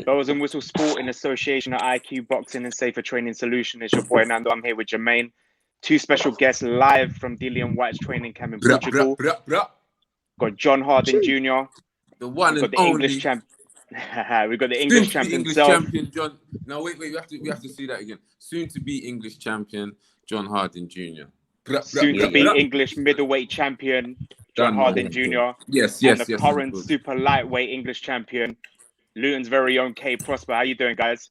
Bells and Whistle Sport in association at IQ Boxing and Safer Training Solution. It's your boy Nando. I'm here with Jermaine. Two special guests live from Dillian Whytes training camp in Portugal. Got John Harding Jr. The one and the only English champ. We've got the English champion himself. John. No, wait. We have to see that again. Soon to be English champion John Harding Jr. Soon to be English middleweight champion John Harding Jr. Yes. The current super lightweight English champion, Luton's very own K Prospere. How you doing, guys?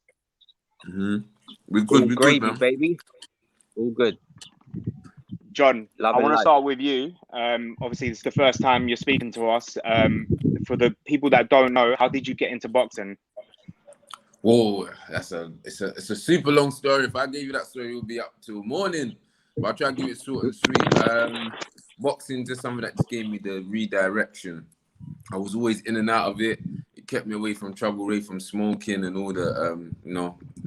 We're good. All gravy, baby. All good. John, I want to start with you. Obviously, it's the first time you're speaking to us. For the people that don't know, how did you get into boxing? Whoa, it's a super long story. If I gave you that story, it would be up till morning. But I'll try to give it short and sweet. Boxing just something that just gave me the redirection. I was always in and out of it. It kept me away from trouble, away from smoking and all the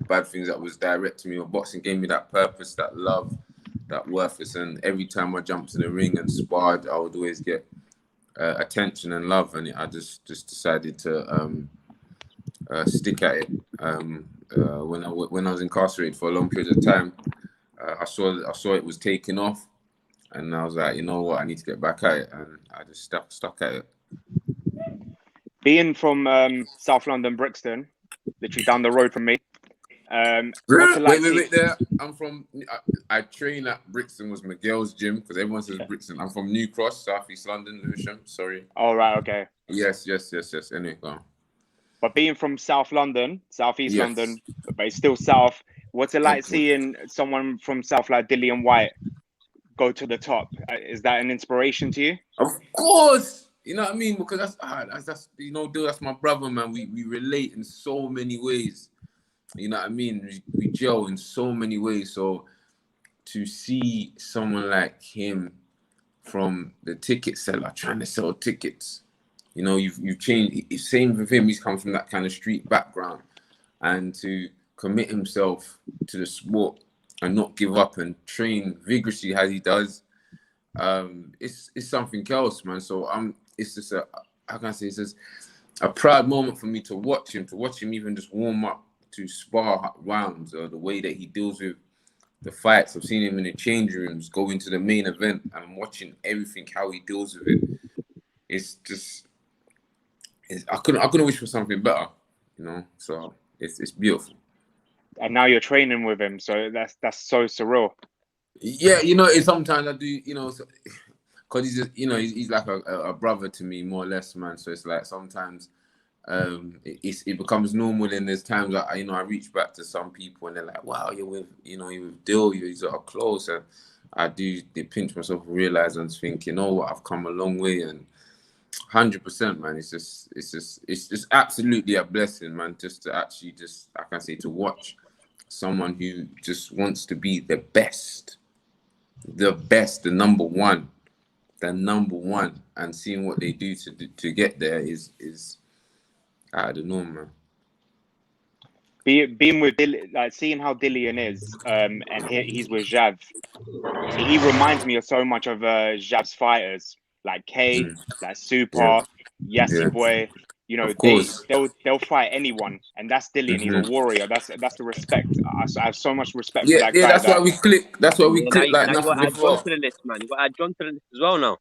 bad things that was directing me. But boxing gave me that purpose, that love, that worthless. And every time I jumped in the ring and sparred, I would always get attention and love. And I just decided to stick at it. When I was incarcerated for a long period of time, I saw it was taking off, and I was like, you know what, I need to get back at it, and I just stuck at it. Being from South London, Brixton, literally down the road from me. Wait there. I'm from. I train at Brixton. Was Miguel's gym because everyone says Brixton. I'm from New Cross, South East London, Lewisham. Sorry. Oh right, okay. Yes. Anyway, go on. But being from South London, South East London, but it's still South. What's it like seeing someone from South like Dillian Whyte go to the top? Is that an inspiration to you? Of course. You know what I mean? Because that's my brother, man. We relate in so many ways. You know what I mean? We gel in so many ways. So to see someone like him from the ticket seller trying to sell tickets, you've changed. Same with him. He's come from that kind of street background, and to commit himself to the sport and not give up and train vigorously as he does, it's something else, man. So it's just it's just a proud moment for me to watch him even just warm up to spar rounds, or the way that he deals with the fights. I've seen him in the change rooms, go into the main event, and I'm watching everything, how he deals with it. It's just, I couldn't wish for something better, so it's beautiful. And now you're training with him, so that's so surreal. Yeah, sometimes I do, because he's just, he's like a brother to me, more or less, man. So it's like sometimes it becomes normal. And there's times that I reach back to some people and they're like, "Wow, you're with Dill, you're sort of close." And they pinch myself, realize and think, you know what, I've come a long way. And 100%, man. It's just absolutely a blessing, man. Just to actually to watch someone who just wants to be the best, the number one, and seeing what they do to get there is out of the norm, man. Being with Dillian, like seeing how Dillian is, and he's with Jav. He reminds me of so much of Jav's fighters, like K, like Super, Yassi Boy. They'll fight anyone, and that's Dillian. He's a warrior. That's the respect. I have so much respect for that guy. That's why we click. That's why we click like nothing before. John to the list, man. You got to add John to the list as well now.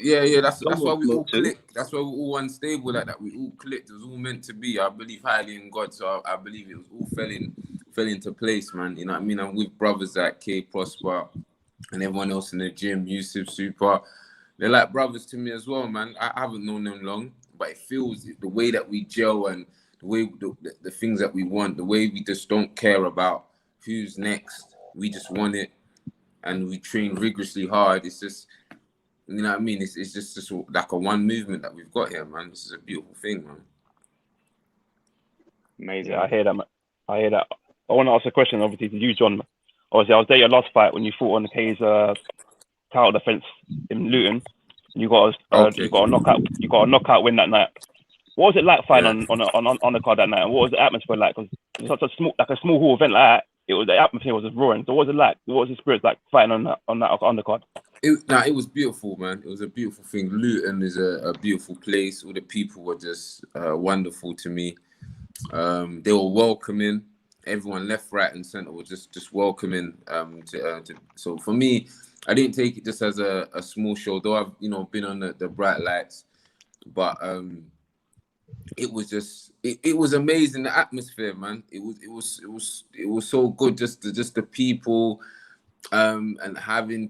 Yeah. That's why we all click. That's why we're all unstable like that. We all clicked. It was all meant to be. I believe highly in God, so I believe it was all fell into place, man. You know what I mean? I'm with brothers like K Prospere and everyone else in the gym, Yusuf, Super. They're like brothers to me as well, man. I haven't known them long, but it feels the way that we gel and the way the things that we want, the way we just don't care about who's next. We just want it, and we train rigorously hard. It's just, you know what I mean? It's just like a one movement that we've got here, man. This is a beautiful thing, man. Amazing. Yeah, I hear that, man. I hear that. I want to ask a question, obviously, to you, John. Obviously, I was there your last fight when you fought on the K's title defense in Luton. You got a knockout win that night. What was it like fighting on the card that night? And what was the atmosphere like? Because it's such a small hall event like that. The atmosphere was just roaring. So what was it like? What was the spirit like fighting on that undercard? It was beautiful, man. It was a beautiful thing. Luton is a beautiful place. All the people were just wonderful to me. They were welcoming. Everyone left, right, and center was just welcoming. So for me, I didn't take it just as a small show, though I've been on the bright lights, but it was just it was amazing, the atmosphere, man. It was so good, just the people, and having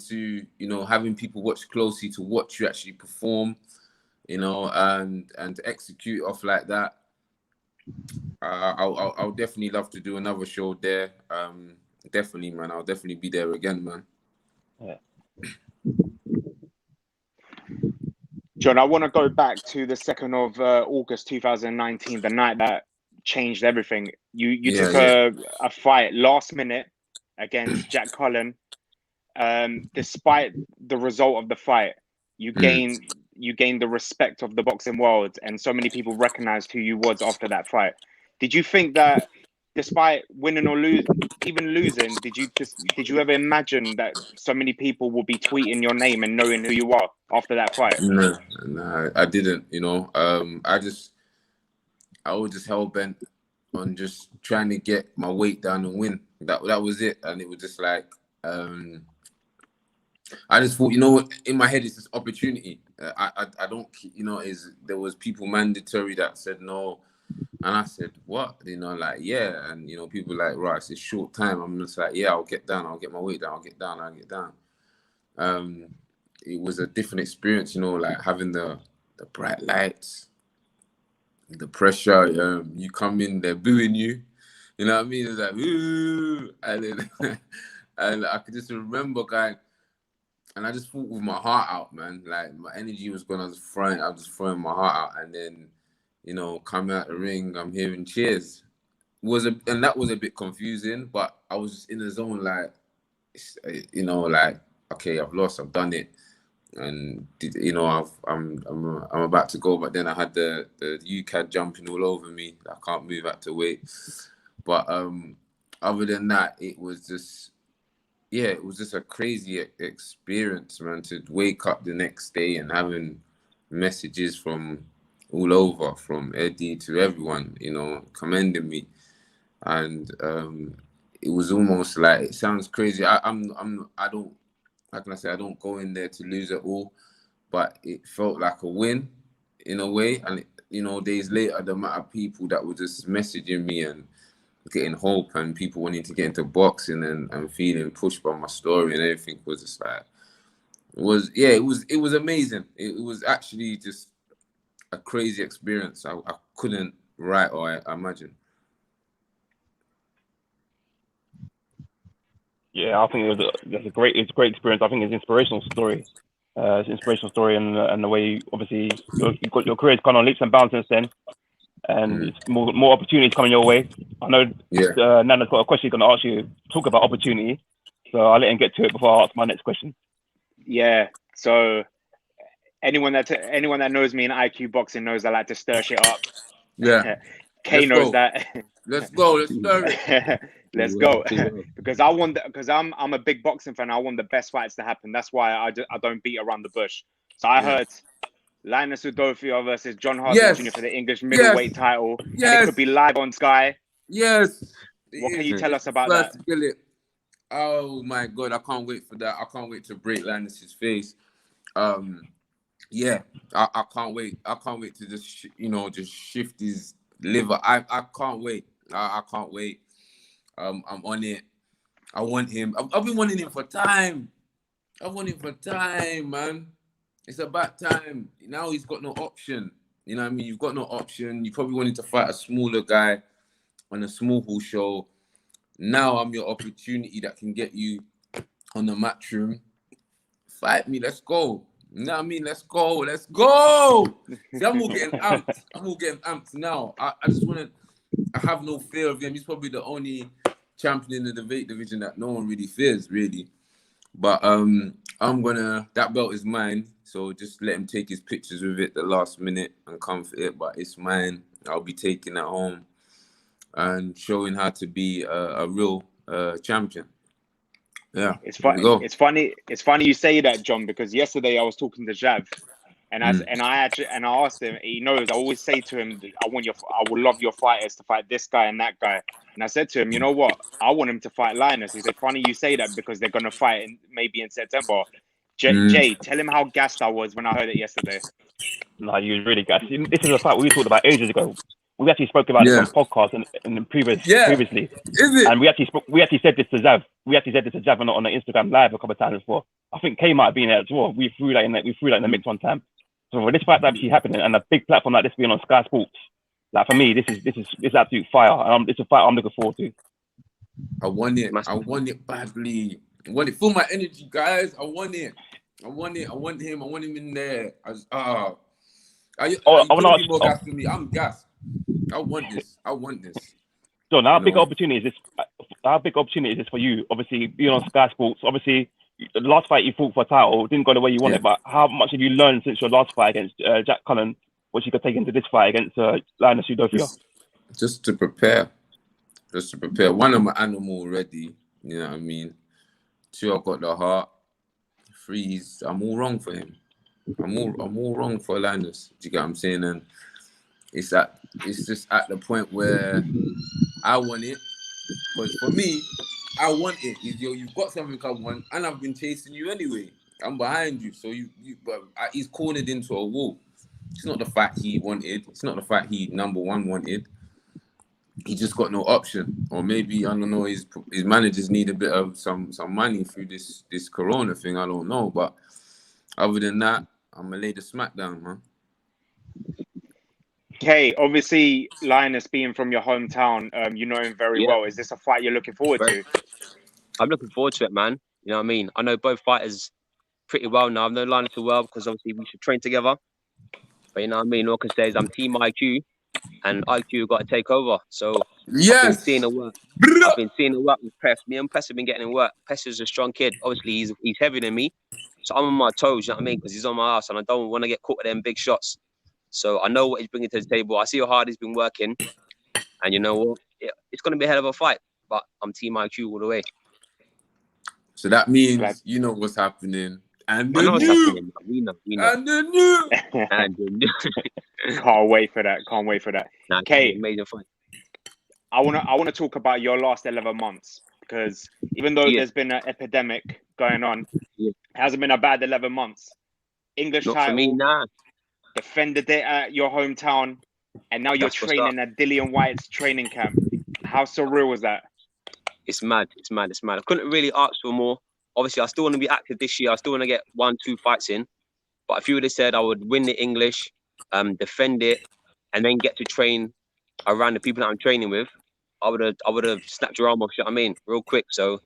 people watch closely to watch you actually perform, and to execute off like that. I'll definitely love to do another show there. Definitely, man. I'll definitely be there again, man. Yeah. John, I want to go back to the 2nd of August 2019, the night that changed everything. You took a fight last minute against Jack Cullen. Despite the result of the fight, you gained the respect of the boxing world, and so many people recognized who you was after that fight. Did you think that, despite winning or even losing, did you ever imagine that so many people will be tweeting your name and knowing who you are after that fight? No, I didn't. I was just hell bent on just trying to get my weight down and win. That was it, and it was just like I just thought, in my head it's this opportunity. I don't, there was people mandatory that said no. And I said, what? Yeah. And, people like, right, it's a short time. I'm just like, yeah, I'll get down. I'll get my weight down. I'll get down. It was a different experience, like having the bright lights, the pressure. You come in, they're booing you. You know what I mean? It's like, ooh. And then and I could just remember going, and I just fought with my heart out, man. Like, my energy was gone. I was just throwing my heart out. And then, coming out the ring, I'm hearing cheers. And that was a bit confusing, but I was just in the zone, like, okay, I've lost, I've done it, and I'm about to go. But then I had the UCAD jumping all over me. I can't move out to weight. But other than that, it was just a crazy experience, man. To wake up the next day and having messages from all over, from Eddie to everyone, commending me, and it was almost like, it sounds crazy. I don't, how can I say, I don't go in there to lose at all, but it felt like a win in a way. And days later, the amount of people that were just messaging me and getting hope, and people wanting to get into boxing and feeling pushed by my story and everything was just like, it was amazing. It was actually just a crazy experience. I couldn't write or imagine. Yeah, I think it's a great experience. I think it's an inspirational story. It's an inspirational story, and the way obviously your career's gone on leaps and bounds since then, and it's more opportunities coming your way. I know Nana's got a question he's going to ask you. Talk about opportunity, so I'll let him get to it before I ask my next question. Yeah. So anyone that knows me in IQ boxing knows I like to stir shit up. Yeah. Kay knows that. Let's go. Let's stir it. Let's go. Because I'm a big boxing fan. I want the best fights to happen. That's why I don't beat around the bush. So I heard Linus Udofia versus John Hartman Jr. for the English Middleweight title. And it could be live on Sky. Yes. What can you tell us about that? Oh my God, I can't wait for that. I can't wait to break Linus's face. I can't wait. I can't wait to just shift his liver. I can't wait. I can't wait. I'm on it. I want him. I've been wanting him for time. I want him for time, man. It's about time. Now he's got no option. You know what I mean? You've got no option. You probably wanted to fight a smaller guy on a small hall show. Now I'm your opportunity that can get you on the Matchroom. Fight me. Let's go. You know what I mean? Let's go. Let's go. See, I'm all getting amped. Now. I just want to... I have no fear of him. He's probably the only champion in the weight division that no one really fears, really. But that belt is mine. So just let him take his pictures with it the last minute and come for it. But it's mine. I'll be taking it home and showing how to be a real champion. Yeah, it's funny. It's funny you say that, John, because yesterday I was talking to Jav, And I asked him. He knows. I always say to him, I would love your fighters to fight this guy and that guy. And I said to him, you know what? I want him to fight Linus. He said, funny you say that because they're gonna fight maybe in September. Jay, tell him how gassed I was when I heard it yesterday. No, you was really gassed. This is a fact we talked about ages ago. We actually spoke about it on podcasts and previously. Is it? And we actually said this to Zav. We actually said this to Zav on the Instagram live a couple of times before. I think Kay might have been there as well. We threw that in the mix one time. So when this fight actually happening and a big platform like this being on Sky Sports, like for me, this is absolute fire. It's a fight I'm looking forward to. I want it. I want it badly. I want it. Feel my energy, guys. I want it. I want him. I want him in there. I want to be more gassed than me. I'm gassed. I want this. So now, how big opportunity is this for you? Obviously, being on Sky Sports. Obviously, the last fight you fought for a title didn't go the way you wanted. But how much have you learned since your last fight against Jack Cullin, which you could take into this fight against Linus Udofia? Just to prepare. One, I'm an animal already. You know what I mean? 2, I've got the heart. 3, I'm all wrong for him. I'm all wrong for Linus. Do you get what I'm saying? And it's just at the point where I want it. Because for me, I want it. You've got something I want, and I've been chasing you anyway. I'm behind you, so but he's cornered into a wall. It's not the fight he wanted. It's not the fight he number one wanted. He just got no option, or maybe I don't know. His managers need a bit of some money through this Corona thing. I don't know, but other than that, I'm gonna lay the smack down, man. Okay, obviously Linus being from your hometown, you know him very well. Is this a fight you're looking forward to? I'm looking forward to it, man. You know what I mean? I know both fighters pretty well now. I've known Linus well because obviously we should train together. But you know what I mean? All I can say is I'm Team IQ, and IQ got to take over. So I've been seeing the work. With Pess. Me and Pess have been getting in work. Pess is a strong kid. Obviously, he's heavier than me. So I'm on my toes, you know what I mean? Because he's on my ass, and I don't want to get caught with them big shots. So I know what he's bringing to the table. I see how hard he's been working. And you know what? It's going to be a hell of a fight. But I'm Team IQ all the way. So that means you know what's happening. And I know what's happening. We know. And the new. Can't wait for that. Nah, okay, amazing fight. I wanna talk about your last 11 months because even though there's been an epidemic going on, it hasn't been a bad 11 months. English Not title, for me, nah. Defended it at your hometown, and now you're training at Dillian Whyte's training camp. How surreal was that? It's mad. I couldn't really ask for more. Obviously, I still want to be active this year. I still want to get 1-2 fights in. But if you would have said I would win the English, defend it, and then get to train around the people that I'm training with, I would have snapped your arm off, you know what I mean, real quick. So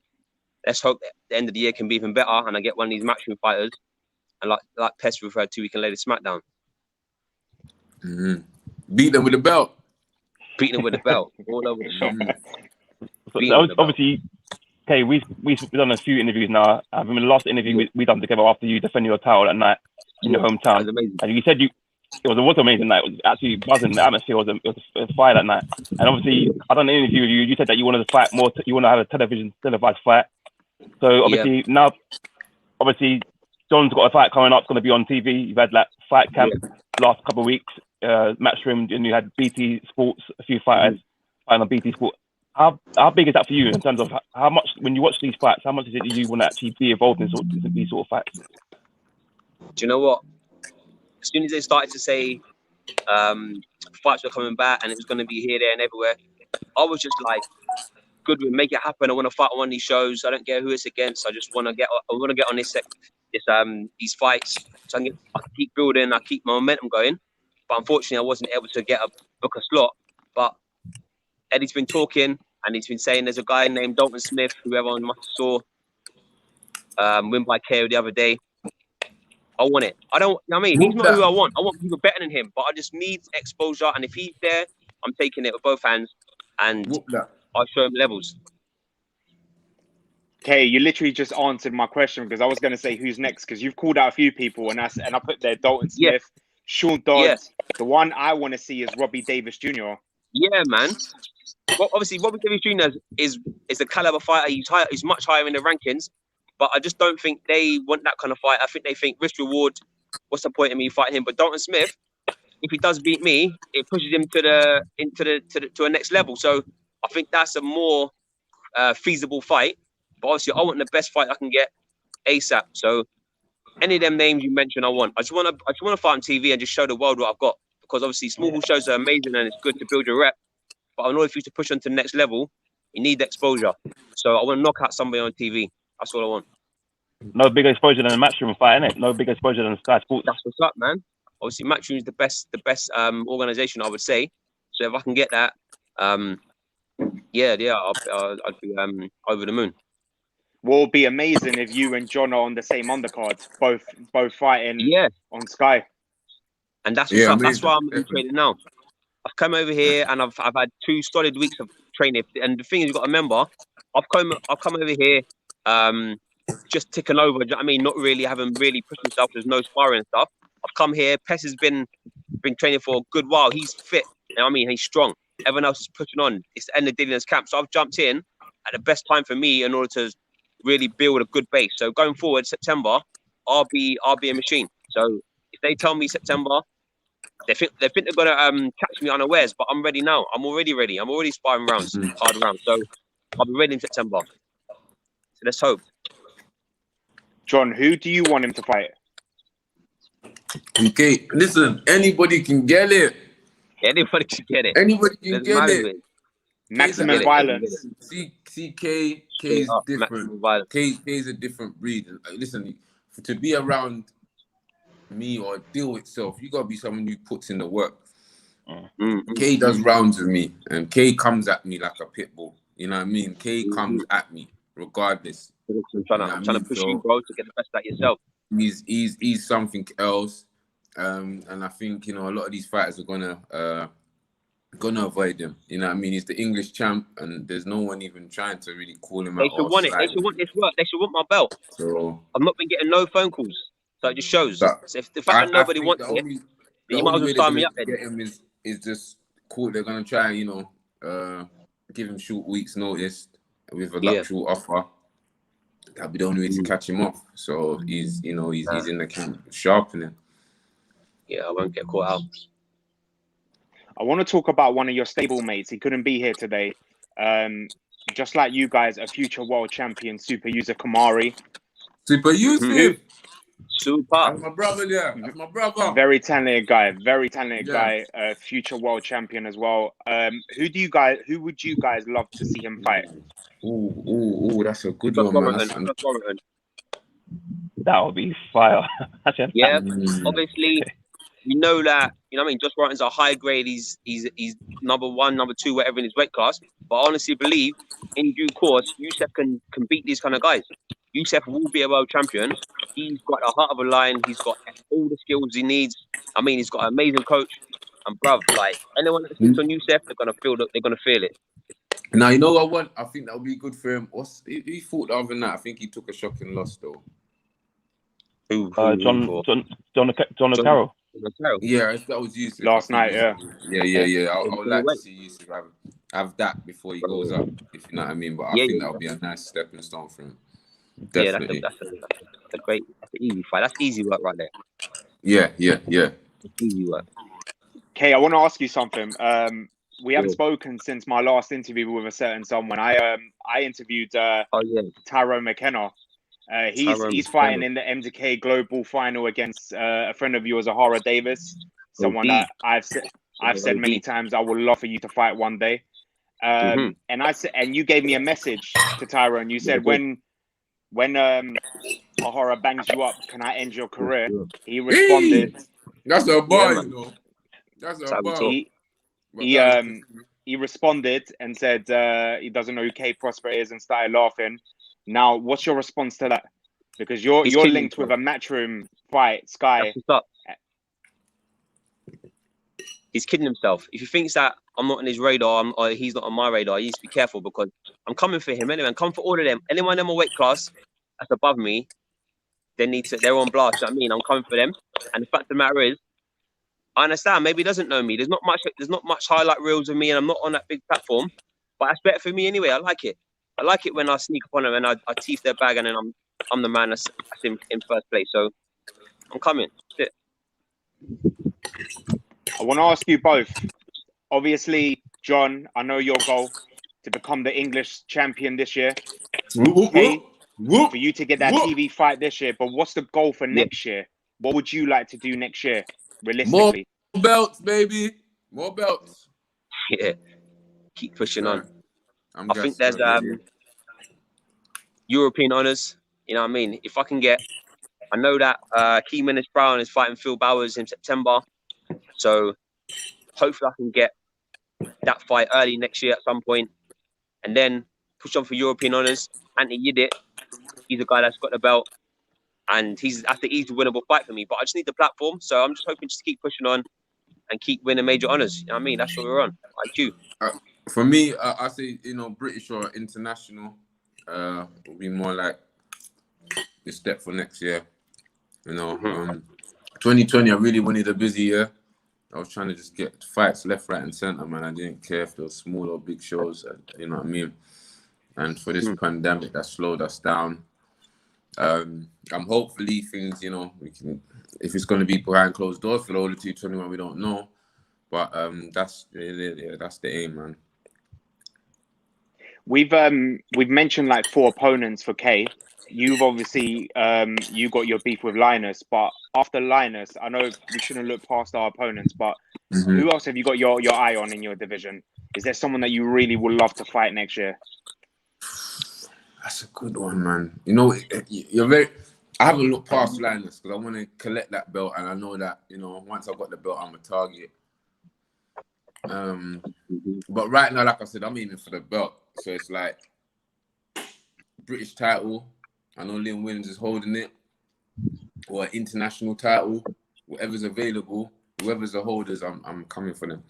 let's hope that the end of the year can be even better, and I get one of these Matchroom fighters, and like Pest referred to, we can lay the smack down. Mm-hmm. Beat them with the belt. All over the shop. Obviously, okay, we've done a few interviews now. I remember the last interview we done together after you defended your title that night in your hometown. That was amazing. And you said it was amazing night. It was actually buzzing. The atmosphere was a fire that night. And obviously, I done an interview with you. You said that you wanted to fight more. You want to have a televised fight. So obviously now, John's got a fight coming up. It's going to be on TV. You've had fight camp last couple of weeks. Matchroom, and you had BT Sports, a few fighters fighting on BT Sports. How big is that for you in terms of how much, when you watch these fights, how much is it that you want to actually be involved in these sort of fights? Do you know what? As soon as they started to say fights were coming back and it was going to be here, there, and everywhere, I was just like, good, we'll make it happen. I want to fight on one of these shows. I don't care who it's against. I just want to get on these fights so I can keep building. I keep my momentum going. But unfortunately, I wasn't able to book a slot. But Eddie's been talking, and he's been saying there's a guy named Dalton Smith, who everyone must have saw win by KO the other day. I want it. He's not who I want. I want people better than him, but I just need exposure. And if he's there, I'm taking it with both hands, and I'll show him levels. Okay, you literally just answered my question because I was going to say who's next because you've called out a few people, and I put there Dalton Smith, Sean Dodd. Yeah. The one I want to see is Robbie Davies Jr. Yeah, man. Well, obviously, Robbie Davies Jr. is a caliber fighter. He's much higher in the rankings, but I just don't think they want that kind of fight. I think they think risk reward. what's the point of me fighting him? But Dalton Smith, if he does beat me, it pushes him to a next level. So I think that's a more feasible fight. But obviously, I want the best fight I can get ASAP. So any of them names you mentioned, I want. I just want to fight on TV and just show the world what I've got. Because obviously, small ball shows are amazing and it's good to build your rep. But in order for you to push on to the next level, you need the exposure. So I want to knock out somebody on TV. That's all I want. No bigger exposure than a Matchroom fight, innit? No bigger exposure than Sky Sports. That's what's up, man. Obviously, Matchroom is the best organization, I would say. So if I can get that, I'd be over the moon. What would be amazing if you and John are on the same undercard, both fighting on Sky. And that's what's up. That's why I'm training now. I've come over here and I've had 2 solid weeks of training. And the thing is, you've got to remember, I've come over here just ticking over. Do you know what I mean? Not really having pushed myself. There's no sparring and stuff. I've come here. Pes has been training for a good while. He's fit. You know what I mean? He's strong. Everyone else is pushing on. It's the end of Dillian's camp. So I've jumped in at the best time for me in order to really build a good base. So going forward, September, I'll be a machine. So if they tell me September, they think they're gonna catch me unawares, but I'm ready now. I'm already ready. I'm already sparring rounds, hard rounds. So I'll be ready in September. So let's hope. John, who do you want him to fight? Okay, listen, anybody can get it. Anybody can get it. Anybody can get it. Maximum violence. See, K is different. K is a different breed. Listen, to be around me or deal itself, you gotta be someone who puts in the work. K does rounds with me, and K comes at me like a pit bull. You know what I mean? K comes at me regardless. I'm trying to push you, bro, to get the best out yourself. He's something else, and I think a lot of these fighters are gonna avoid him. You know what I mean? He's the English champ, and there's no one even trying to really call him out. They should want it. They should want this work. They should want my belt. So I've not been getting no phone calls. So it just shows. So if the fact that nobody wants it, you might as well sign me up. Get him is just cool. They're gonna try, give him short weeks' notice with a luxury offer. That'll be the only way to catch him off. So he's in the camp sharpening. Yeah, I won't get caught out. I want to talk about one of your stable mates. He couldn't be here today. Just like you guys, a future world champion, Super User Kamari. Super User. Super. That's my brother there. That's my brother. Very talented guy. Guy. Future world champion as well. Who would you guys love to see him fight? Ooh, that's a good one, man. That would be fire. Yeah, obviously, you know that. You know what I mean? Josh Warrington's a high grade. He's number 1, number 2, whatever in his weight class. But I honestly believe, in due course, Youssef can beat these kind of guys. Youssef will be a world champion. He's got a heart of a lion. He's got all the skills he needs. I mean, he's got an amazing coach. And bruv, like anyone that sits on Youssef, they're gonna feel it. Now you know what I want. I think that would be good for him. He fought other than that. I think he took a shocking loss though. John O'Carroll. Yeah, that was Youssef last night. Yeah. I would like to see Youssef have that before he goes up, if you know what I mean. But I think that would be a nice stepping stone for him. Definitely. That's an easy fight. That's easy work right there. Yeah. Easy work. Okay, I want to ask you something. We haven't spoken since my last interview with a certain someone. I interviewed Tyrone Mckenna. He's fighting in the MDK Global Final against a friend of yours, Ahara Davies. Someone that I've said many times I would love for you to fight one day. And I said, and you gave me a message to Tyrone. You said when Ahara bangs you up, can I end your career? He responded. That's a bar, you know. That's a bar. He responded and said he doesn't know who K Prospere is and started laughing. Now, what's your response to that? Because you're linked with a Matchroom fight, Sky. He's kidding himself. If he thinks that I'm not on his radar or he's not on my radar, he needs to be careful because I'm coming for him anyway. I'm coming for all of them. Anyone in my weight class that's above me, they're on blast. You know what I mean? I'm coming for them. And the fact of the matter is, I understand. Maybe he doesn't know me. There's not much highlight reels of me, and I'm not on that big platform. But that's better for me anyway. I like it. I like it when I sneak up on them and I teeth their bag, and then I'm the man that's in first place. So I'm coming. That's it. I want to ask you both. Obviously, John, I know your goal to become the English champion this year. Hey, for you to get that TV fight this year, but what's the goal for next year? What would you like to do next year, realistically? More belts, baby. More belts. Yeah. Keep pushing on. I think there's European honours. You know what I mean? If I can get, I know that Key Minutes Brown is fighting Phil Bowers in September. So hopefully I can get that fight early next year at some point. And then push on for European honours. Anthony Yidit, he's a guy that's got the belt. And that's the easy winnable fight for me. But I just need the platform. So I'm just hoping just to keep pushing on and keep winning major honours. You know what I mean? That's what we're on. Like you. For me, I say, British or international will be more like the step for next year. 2020, I really wanted a busy year. I was trying to just get fights left, right, and center, man. I didn't care if they were small or big shows. You know what I mean? And for this pandemic, that slowed us down. I'm hopefully things, we can. If it's going to be behind closed doors for the older 221, we don't know. But that's the aim, man. We've mentioned like 4 opponents for K. You've obviously you got your beef with Linus, but after Linus, I know we shouldn't look past our opponents, but who else have you got your eye on in your division? Is there someone that you really would love to fight next year? That's a good one, man. You're very. I haven't looked past Linus because I want to collect that belt, and I know that once I've got the belt, I'm a target. But right now, like I said, I'm aiming for the belt. So it's like British title. I know Liam Williams is holding it, or an international title, whatever's available, whoever's the holders, I'm coming for them.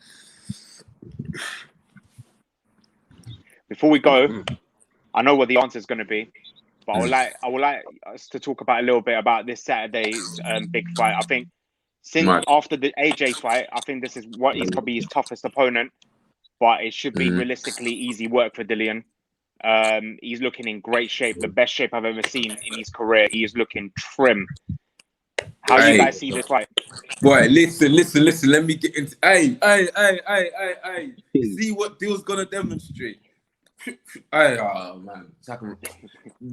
Before we go, I know what the answer is going to be, but I would like us to talk about a little bit about this Saturday's big fight. I think after the AJ fight, I think this is what is probably his toughest opponent, but it should be realistically easy work for Dillian. He's looking in great shape, the best shape I've ever seen in his career. He is looking trim. How do you guys see this fight? Boy, listen. Let me get into. Hey. See what Dill's gonna demonstrate. Oh man,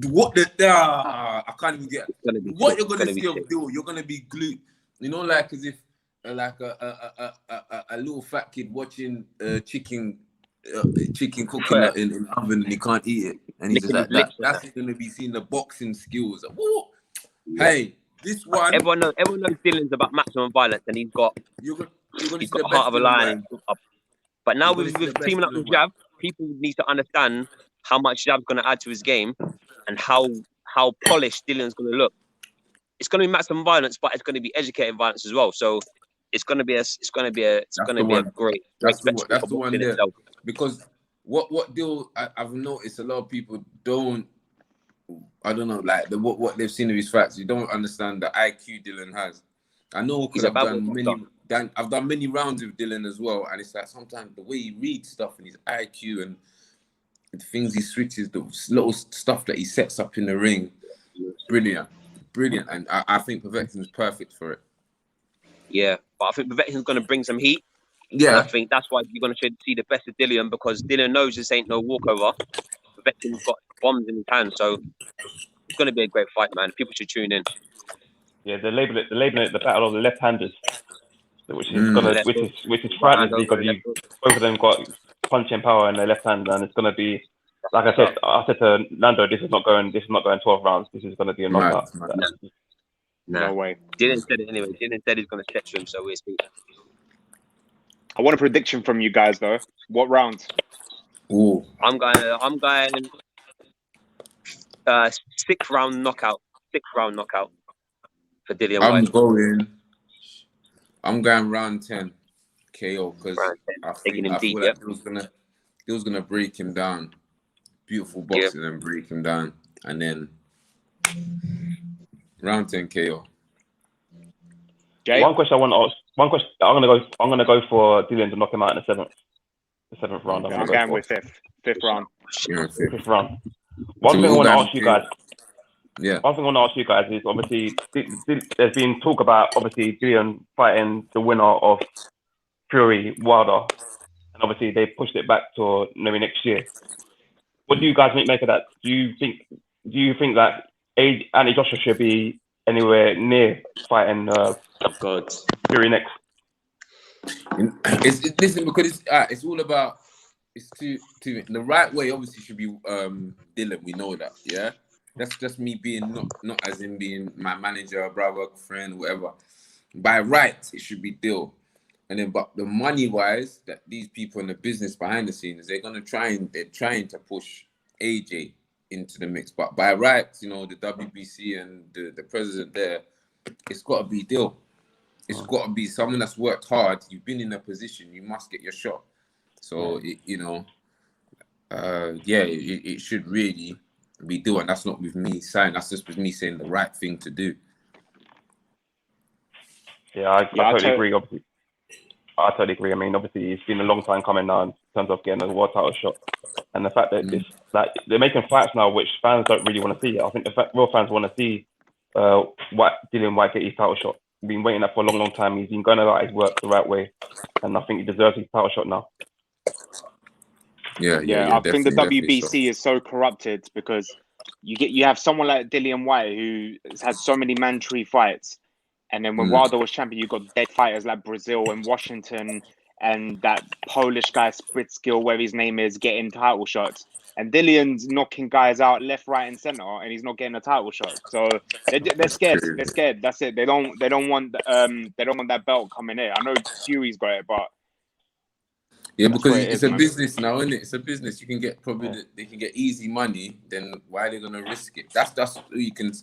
what I can't even get. What you're gonna see of Dill? You're gonna be glued. Like as if like a little fat kid watching chicken cooking in the oven and he can't eat it, and he's just like that. That's gonna be seeing the boxing skills. Woo. Hey, this one. Everyone knows Dillian's about maximum violence, and he's got the heart of a lion. But now with teaming up with Jab, people need to understand how much Jab's going to add to his game and how polished Dillian's going to look. It's going to be maximum violence, but it's going to be educated violence as well. So it's going to be a great. That's the one there. Itself. Because what Dill I've noticed a lot of people don't. I don't know, like what they've seen of his fights. You don't understand the IQ Dillian has. I know because I've done many rounds with Dillian as well, and it's like sometimes the way he reads stuff and his IQ and the things he switches, the little stuff that he sets up in the ring, brilliant, and I think Povetkin is perfect for it. Yeah, but I think Povetkin's going to bring some heat. Yeah, and I think that's why you're going to see the best of Dillian, because Dillian knows this ain't no walkover. Povetkin's got bombs in his hand, so it's going to be a great fight, man. People should tune in. Yeah, they're labeling it the battle of the left-handers, which is frightening because both of them got punching power in their left hand, and it's going to be, like I said to Nando, this is not going 12 rounds. This is going to be a knockout. No way. Dillian said it anyway. Dillian said he's going to stretch him, so we'll see. I want a prediction from you guys though. What rounds? Ooh. I'm going 6th round knockout. 6th round knockout for Dillian Whyte. I'm going round 10 KO because I feel like he was gonna break him down. Beautiful boxing and break him down, and then round 10 KO. Jay? One question I want to ask. I'm gonna go for Dillian to knock him out in the 7th round. I'm going with 5th round. Yeah, 5th round. One thing I want to ask you guys. Yeah. One thing I want to ask you guys is obviously there's been talk about obviously Dillian fighting the winner of Fury Wilder, and obviously they pushed it back to maybe next year. What do you guys make of that? Do you think that Andy Joshua should be anywhere near fighting Fury next? Listen, because it's all about to the right way. Obviously, should be Dillian. We know that, yeah. That's just me being not as in being my manager, brother, friend, whatever. By right, it should be Dill. And then, but the money wise, that these people in the business behind the scenes, they're trying to push AJ into the mix. But by rights, you know, the WBC and the president there, it's got to be Dill. It's got to be someone that's worked hard. You've been in a position, you must get your shot. So it should really be Dill, and that's not with me saying. That's just with me saying the right thing to do. Yeah, I totally agree. Obviously, I totally agree. I mean, obviously, it's been a long time coming now in terms of getting a world title shot, and the fact that they're making fights now which fans don't really want to see. I think real fans want to see Dillian Whyte get his title shot. He's been waiting that for a long, long time. He's been going about his work the right way, and I think he deserves his title shot now. Yeah. I think the WBC is so corrupted because you have someone like Dillian Whyte who has had so many mandatory fights, and then when Wilder was champion, you got dead fighters like Brazil and Washington and that Polish guy Spritskill, where his name is, getting title shots, and Dillian's knocking guys out left, right, and center, and he's not getting a title shot. So they're scared. They're scared. That's it. They don't want that belt coming in. I know Fury's got it, but. Yeah, because it's a business now, isn't it? It's a business. You can get they can get easy money. Then why are they gonna risk it? That's who you can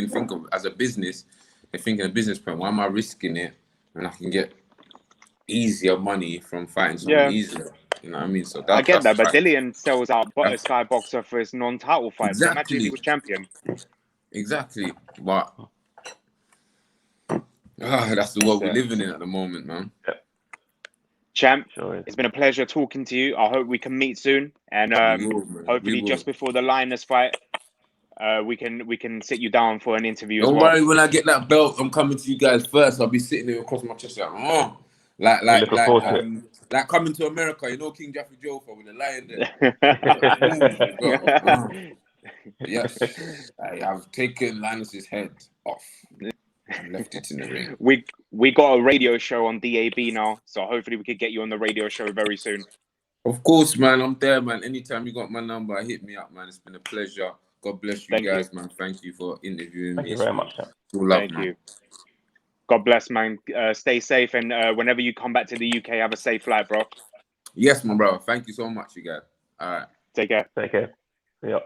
think of as a business. They're thinking a business plan. Why am I risking it when I can get easier money from fighting someone easier? You know what I mean? So I get that, but Dillian sells out a Sky Boxer for his non-title fights. Exactly. So imagine if he was champion. Exactly, but that's the world we're living in at the moment, man. Yeah. Champ, it's been a pleasure talking to you. I hope we can meet soon, and hopefully just before the Linus fight, we can sit you down for an interview. Don't worry, when I get that belt, I'm coming to you guys first. I'll be sitting there across my chest like coming to America. You know, King Jaffe Jofa with the lion there. Yes, I have taken Linus's head off. And left it in the ring. We got a radio show on DAB now, so hopefully we could get you on the radio show very soon. Of course, man. I'm there, man. Anytime you got my number, hit me up, man. It's been a pleasure. God bless you guys, man. Thank you for interviewing me. Thank you very much. Thank you. God bless, man. Stay safe, and whenever you come back to the UK, have a safe flight, bro. Yes, my brother. Thank you so much, you guys. All right. Take care. Take care. Yeah.